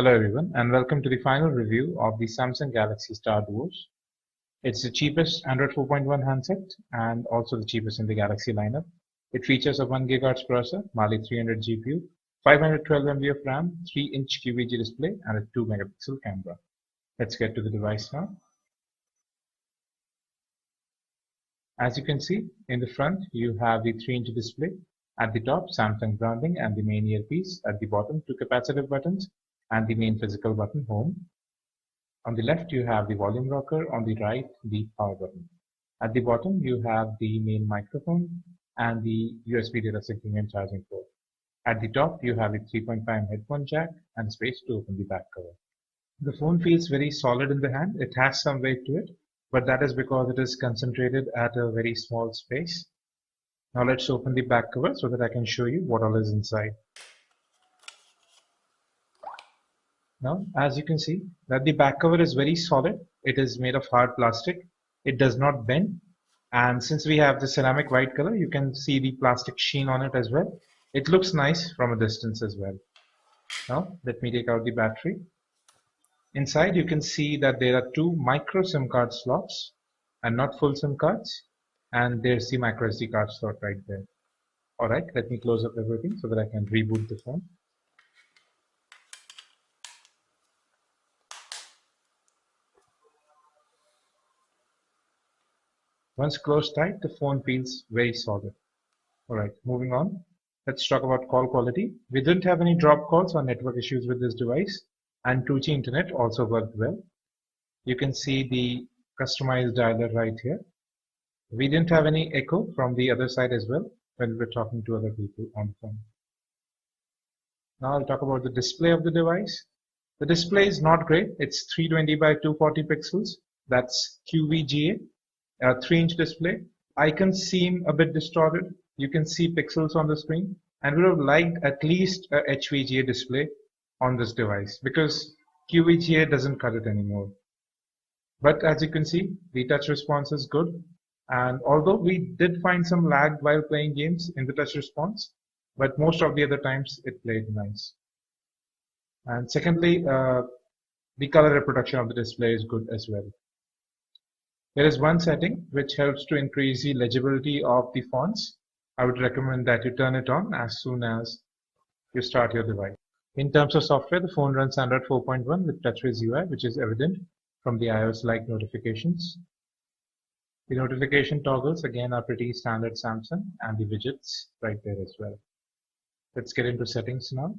Hello everyone and welcome to the final review of the Samsung Galaxy Star Duos. It's the cheapest Android 4.1 handset and also the cheapest in the Galaxy lineup. It features a 1 GHz processor, Mali 300 GPU, 512 MB of RAM, 3-inch QVG display and a 2 megapixel camera. Let's get to the device now. As you can see, in the front you have the 3-inch display. At the top, Samsung branding and the main earpiece. At the bottom, two capacitive buttons and the main physical button, home. On the left, you have the volume rocker. On the right, the power button. At the bottom, you have the main microphone and the USB data syncing and charging port. At the top, you have a 3.5 headphone jack and space to open the back cover. The phone feels very solid in the hand. It has some weight to it, but that is because it is concentrated at a very small space. Now let's open the back cover so that I can show you what all is inside. Now, as you can see, that the back cover is very solid. It is made of hard plastic. It does not bend. And since we have the ceramic white color, you can see the plastic sheen on it as well. It looks nice from a distance as well. Now, let me take out the battery. Inside, you can see that there are two micro SIM card slots and not full SIM cards. And there's the micro SD card slot right there. Alright, let me close up everything so that I can reboot the phone. Once closed tight, the phone feels very solid. Alright, moving on. Let's talk about call quality. We didn't have any drop calls or network issues with this device, and 2G internet also worked well. You can see the customized dialer right here. We didn't have any echo from the other side as well when we're talking to other people on the phone. Now I'll talk about the display of the device. The display is not great. It's 320 by 240 pixels. That's QVGA, a 3-inch display. Icons seem a bit distorted. You can see pixels on the screen, and we would have liked at least a HVGA display on this device because QVGA doesn't cut it anymore. But as you can see, the touch response is good. And although we did find some lag while playing games in the touch response, but most of the other times it played nice. And secondly, the color reproduction of the display is good as well. There is one setting which helps to increase the legibility of the fonts. I would recommend that you turn it on as soon as you start your device. In terms of software, the phone runs Android 4.1 with TouchWiz UI, which is evident from the iOS-like notifications. The notification toggles again are pretty standard Samsung, and the widgets right there as well. Let's get into settings now.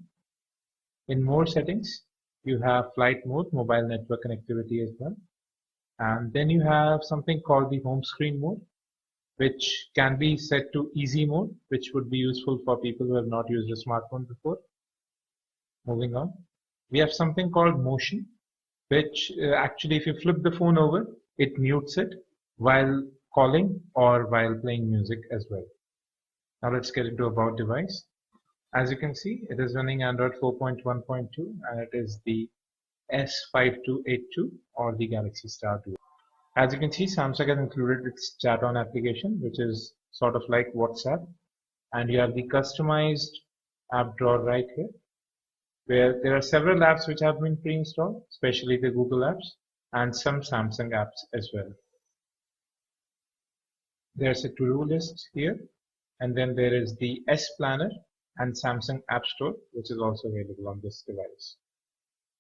In more settings, you have flight mode, mobile network connectivity as well. And then you have something called the home screen mode, which can be set to easy mode, which would be useful for people who have not used a smartphone before. Moving on, we have something called motion, which actually if you flip the phone over, it mutes it while calling or while playing music as well. Now let's get into about device. As you can see, it is running Android 4.1.2 and it is the S5282 or the Galaxy Star Duo. As you can see, Samsung has included its chat on application, which is sort of like WhatsApp, and you have the customized app drawer right here, where there are several apps which have been pre-installed, especially the Google apps and some Samsung apps as well. There's a to-do list here, and then there is the S Planner and Samsung App Store, which is also available on this device.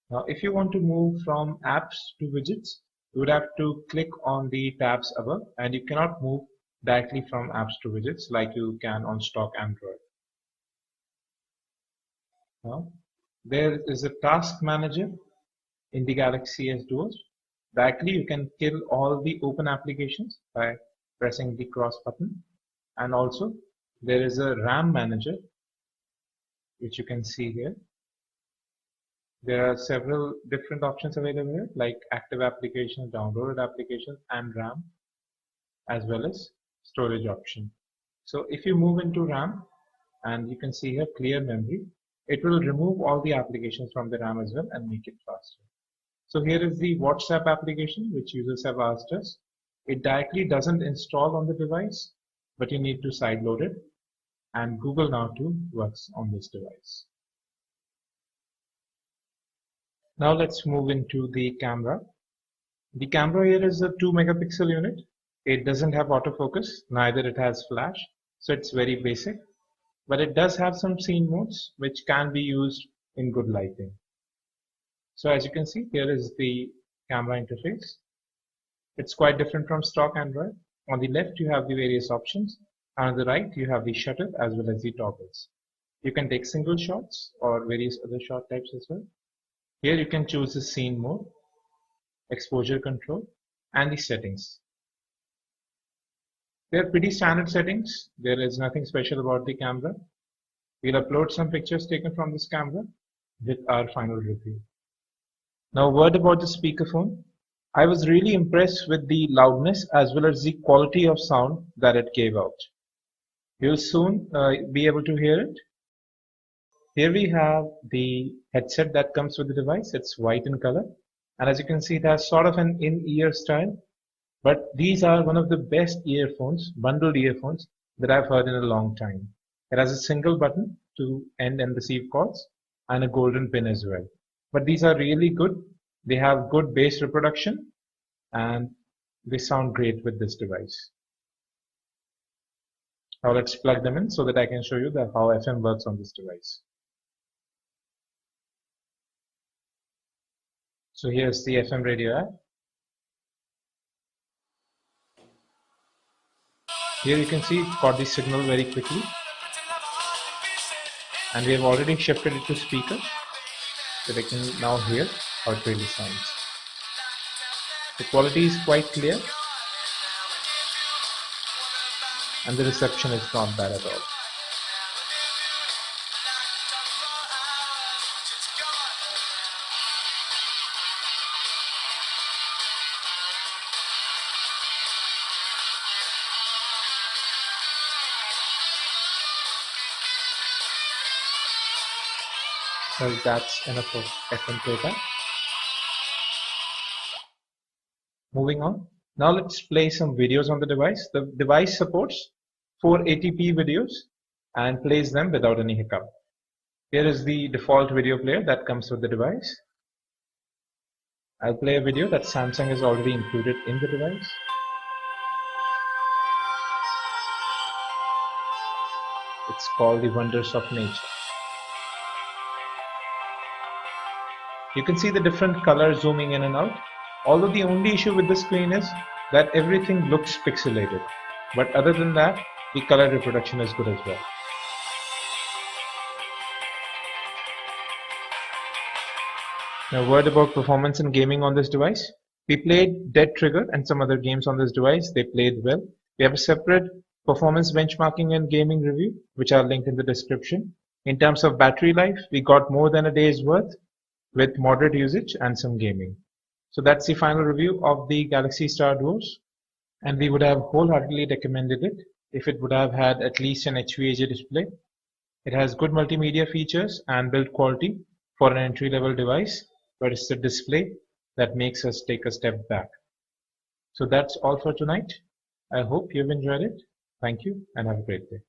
Now, if you want to move from apps to widgets, you would have to click on the tabs above, and you cannot move directly from apps to widgets like you can on stock Android. Now, there is a task manager in the Galaxy S Duos. Directly, you can kill all the open applications by pressing the cross button, and also there is a RAM manager, which you can see here. There are several different options available here, like active applications, downloaded applications, and RAM, as well as storage option. So if you move into RAM, and you can see here clear memory, it will remove all the applications from the RAM as well and make it faster. So here is the WhatsApp application, which users have asked us. It directly doesn't install on the device, but you need to sideload it, and Google Now too works on this device. Now let's move into the camera. The camera here is a 2 megapixel unit. It doesn't have autofocus, neither it has flash, so it's very basic. But it does have some scene modes which can be used in good lighting. So as you can see, here is the camera interface. It's quite different from stock Android. On the left you have the various options, and on the right you have the shutter as well as the toggles. You can take single shots or various other shot types as well. Here you can choose the scene mode, exposure control, and the settings. They're pretty standard settings. There is nothing special about the camera. We'll upload some pictures taken from this camera with our final review. Now a word about the speakerphone. I was really impressed with the loudness as well as the quality of sound that it gave out. You'll soon be able to hear it. Here we have the headset that comes with the device. It's white in color, and as you can see, it has sort of an in-ear style. But these are one of the best earphones, bundled earphones, that I've heard in a long time. It has a single button to end and receive calls and a golden pin as well. But these are really good. They have good bass reproduction and they sound great with this device. Now let's plug them in so that I can show you how FM works on this device. So here's the FM radio app. Here you can see it got the signal very quickly, and we have already shifted it to speaker so they can now hear how it really sounds. The quality is quite clear and the reception is not bad at all. Well, that's enough of FM playback. Moving on. Now let's play some videos on the device. The device supports 480p videos and plays them without any hiccup. Here is the default video player that comes with the device. I'll play a video that Samsung has already included in the device. It's called The Wonders of Nature. You can see the different colors zooming in and out. Although the only issue with the screen is that everything looks pixelated. But other than that, the color reproduction is good as well. Now a word about performance and gaming on this device. We played Dead Trigger and some other games on this device. They played well. We have a separate performance benchmarking and gaming review, which are linked in the description. In terms of battery life, we got more than a day's worth with moderate usage and some gaming. So that's the final review of the Galaxy Star Duos, and we would have wholeheartedly recommended it if it would have had at least an HVAC display. It has good multimedia features and build quality for an entry-level device, but it's the display that makes us take a step back. So that's all for tonight. I hope you've enjoyed it. Thank you and have a great day.